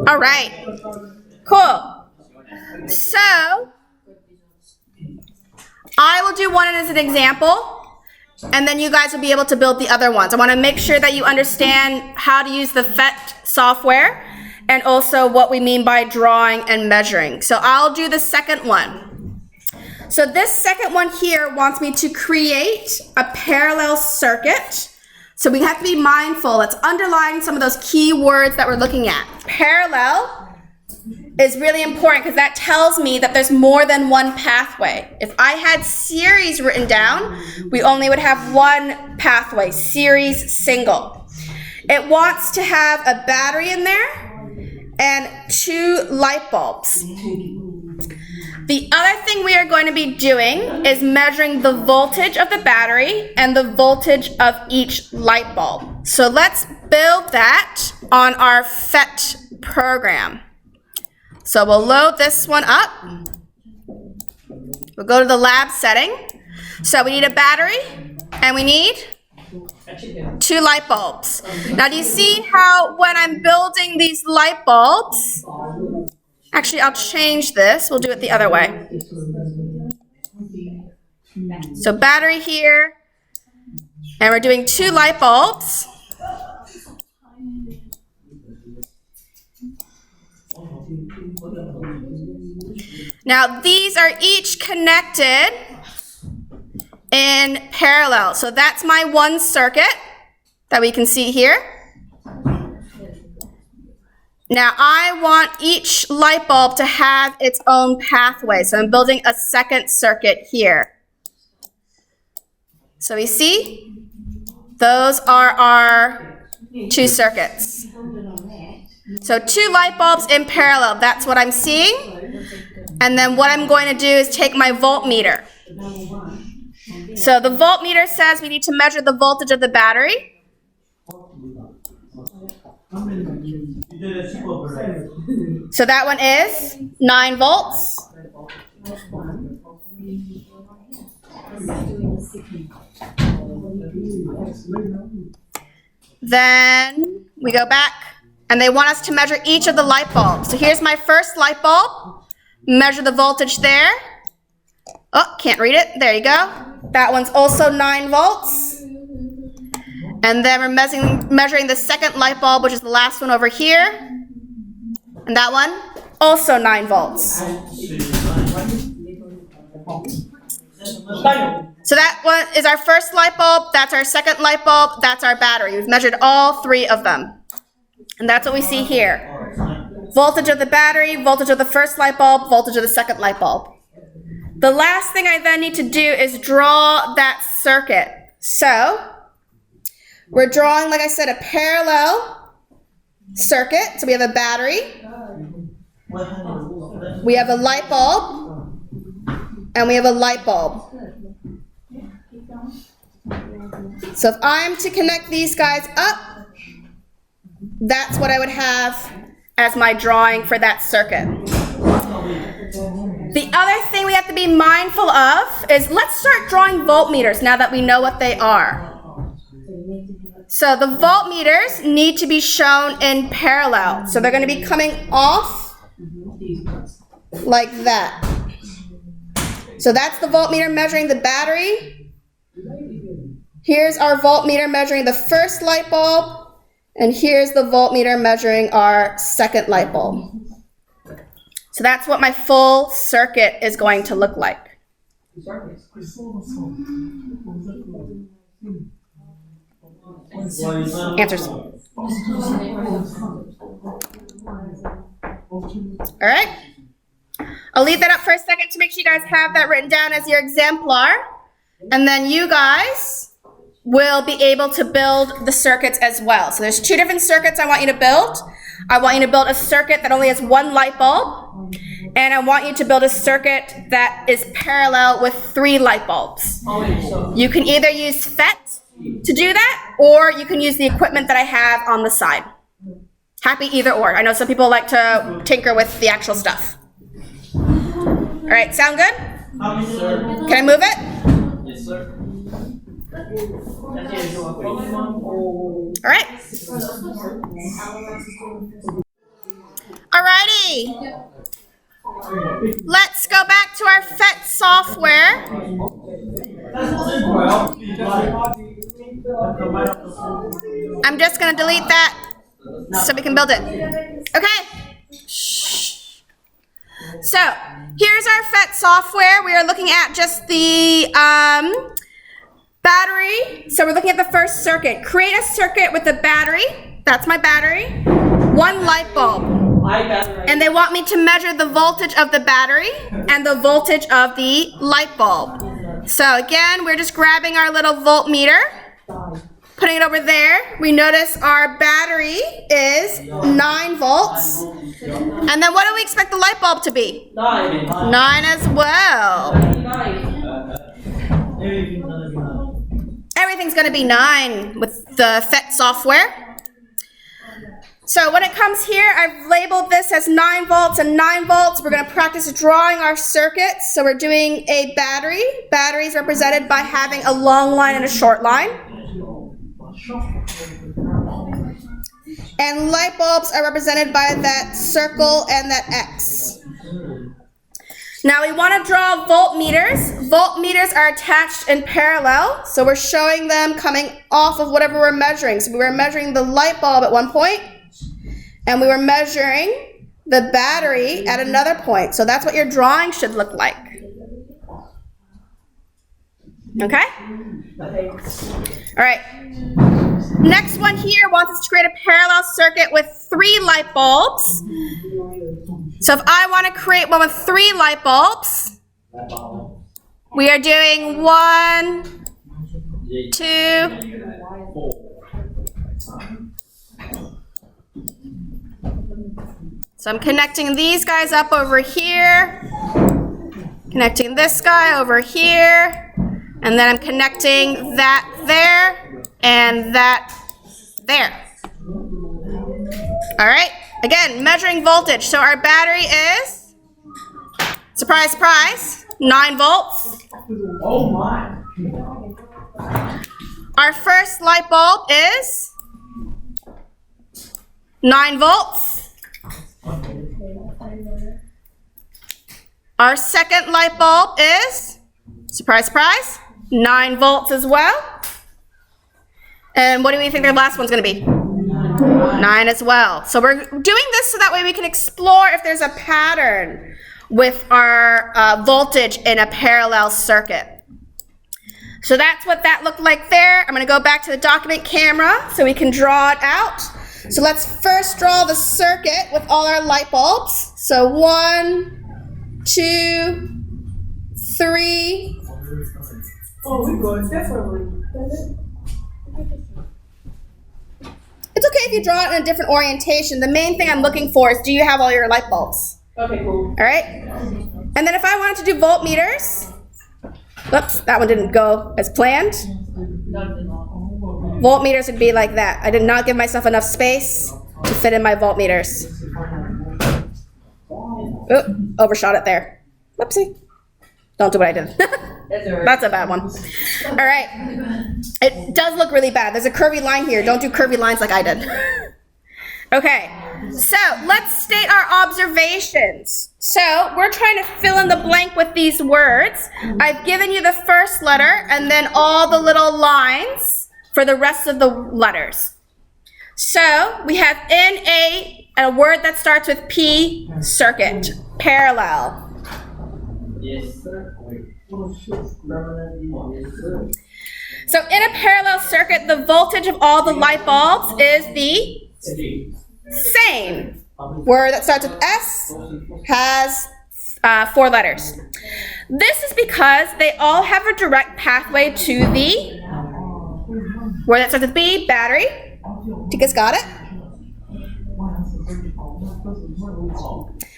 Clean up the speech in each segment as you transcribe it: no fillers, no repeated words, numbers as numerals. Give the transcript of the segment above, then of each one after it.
All right. Cool. So I will do one as an example, and then you guys will be able to build the other ones. I want to make sure that you understand how to use the PhET software and also what we mean by drawing and measuring. So I'll do the second one. So this second one here wants me to create a parallel circuit. So we have to be mindful. Let's underline some of those key words that we're looking at. Parallel is really important because that tells me that there's more than one pathway. If I had series written down, we only would have one pathway, series single. It wants to have a battery in there and 2 light bulbs. The other thing we are going to be doing is measuring the voltage of the battery and the voltage of each light bulb. So let's build that on our PhET program. So we'll load this one up. We'll go to the lab setting. So we need a battery and we need 2 light bulbs. Now do you see how when I'm building these light bulbs, actually I'll change this, we'll do it the other way. So battery here, and we're doing 2 light bulbs. Now these are each connected in parallel. So that's my one circuit that we can see here. Now I want each light bulb to have its own pathway. So I'm building a second circuit here. So we see those are our 2 circuits. So 2 light bulbs in parallel, that's what I'm seeing. And then what I'm going to do is take my voltmeter. So the voltmeter says we need to measure the voltage of the battery. So that one is 9 volts. Then we go back and they want us to measure each of the light bulbs. So here's my first light bulb. Measure the voltage there. Oh, can't read it. There you go. That one's also 9 volts. And then we're measuring the second light bulb, which is the last one over here. And that one, also 9 volts. So that one is our first light bulb. That's our second light bulb. That's our battery. We've measured all 3 of them. And that's what we see here. Voltage of the battery, voltage of the first light bulb, voltage of the second light bulb. The last thing I then need to do is draw that circuit. So we're drawing, like I said, a parallel circuit. So we have a battery, we have a light bulb, and we have a light bulb. So if I'm to connect these guys up, that's what I would have as my drawing for that circuit. The other thing we have to be mindful of is let's start drawing voltmeters now that we know what they are. So the voltmeters need to be shown in parallel. So they're going to be coming off like that. So that's the voltmeter measuring the battery. Here's our voltmeter measuring the first light bulb. And here's the voltmeter measuring our second light bulb. So that's what my full circuit is going to look like. Answers. All right. I'll leave that up for a second to make sure you guys have that written down as your exemplar. And then you guys will be able to build the circuits as well. So there's 2 different circuits I want you to build. I want you to build a circuit that only has 1 light bulb, and I want you to build a circuit that is parallel with 3 light bulbs. You can either use PhET to do that, or you can use the equipment that I have on the side. Happy either or. I know some people like to tinker with the actual stuff. All right, sound good? Can I move it? Yes, sir. All right. Okay. Let's go back to our FET software. I'm just going to delete that so we can build it. Okay. Shh. So here's our FET software. We are looking at just the battery. So we're looking at the first circuit. Create a circuit with a battery. That's my battery. One light bulb. And they want me to measure the voltage of the battery and the voltage of the light bulb. So again, we're just grabbing our little voltmeter, putting it over there. We notice our battery is 9 volts. And then what do we expect the light bulb to be? 9. 9 as well. Everything's going to be 9 with the FET software. So when it comes here, I've labeled this as 9 volts and 9 volts. We're going to practice drawing our circuits. So we're doing a battery. Battery is represented by having a long line and a short line. And light bulbs are represented by that circle and that X. Now we want to draw voltmeters. Voltmeters are attached in parallel. So we're showing them coming off of whatever we're measuring. So we were measuring the light bulb at one point. And we were measuring the battery at another point. So that's what your drawing should look like. Okay? All right. Next one here wants us to create a parallel circuit with 3 light bulbs. So if I want to create one with 3 light bulbs, we are doing 1, 2, so I'm connecting these guys up over here, connecting this guy over here, and then I'm connecting that there and that there. All right, again, measuring voltage. So our battery is, surprise, surprise, 9 volts. Oh my. Our first light bulb is 9 volts. Our second light bulb is, surprise, surprise, 9 volts as well. And what do we think the last one's going to be? 9 as well. So we're doing this so that way we can explore if there's a pattern with our voltage in a parallel circuit. So that's what that looked like there. I'm going to go back to the document camera so we can draw it out. So let's first draw the circuit with all our light bulbs. So 1, 2, 3. Oh, we're going differently. It's okay if you draw it in a different orientation. The main thing I'm looking for is, do you have all your light bulbs? Okay, cool. All right. And then if I wanted to do voltmeters, whoops, that one didn't go as planned. Voltmeters would be like that. I did not give myself enough space to fit in my voltmeters. Oop, overshot it there. Whoopsie. Don't do what I did. That's a bad one. All right. It does look really bad. There's a curvy line here. Don't do curvy lines like I did. Okay. So let's state our observations. So we're trying to fill in the blank with these words. I've given you the first letter and then all the little lines for the rest of the letters. So we have in a word that starts with P, circuit, parallel. Yes, sir. So in a parallel circuit, the voltage of all the light bulbs is the same. Word that starts with S has 4 letters. This is because they all have a direct pathway to the word that starts with B, battery. You guys got it?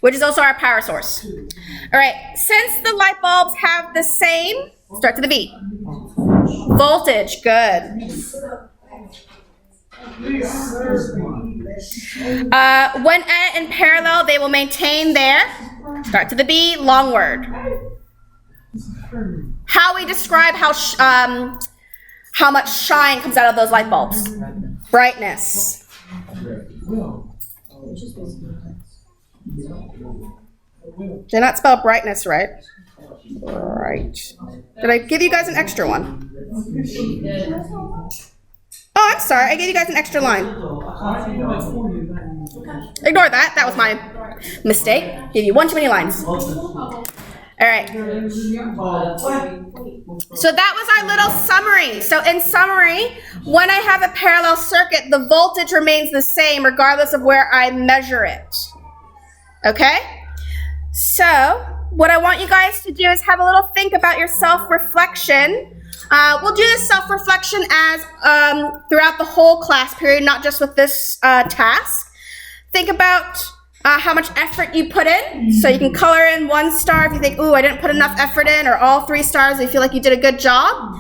Which is also our power source. All right, since the light bulbs have the same, start to the B. Voltage, good. When in parallel, they will maintain their, start to the B, long word. How we describe how much shine comes out of those light bulbs. Brightness. Did not spell brightness right. Right. Did I give you guys an extra one? Oh, I'm sorry. I gave you guys an extra line. Ignore that. That was my mistake. Gave you one too many lines. All right. So that was our little summary. So in summary, when I have a parallel circuit, the voltage remains the same regardless of where I measure it. Okay? So what I want you guys to do is have a little think about your self-reflection. We'll do this self-reflection as throughout the whole class period, not just with this task. Think about how much effort you put in. So you can color in 1 star if you think, ooh, I didn't put enough effort in, or all 3 stars if you feel like you did a good job.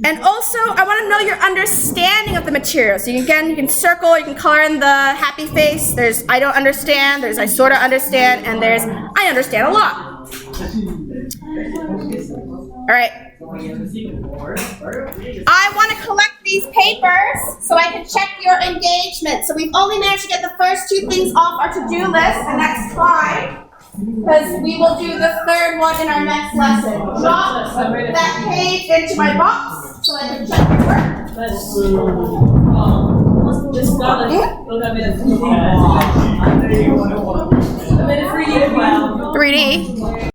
And also, I want to know your understanding of the material. So you can circle, you can color in the happy face. There's I don't understand, there's I sort of understand, and there's I understand a lot. All right. I want to collect these papers so I can check your engagement. So we've only managed to get the first 2 things off our to-do list, and that's fine, because we will do the 3rd one in our next lesson. Drop that page into my box so I can check your work. 3D.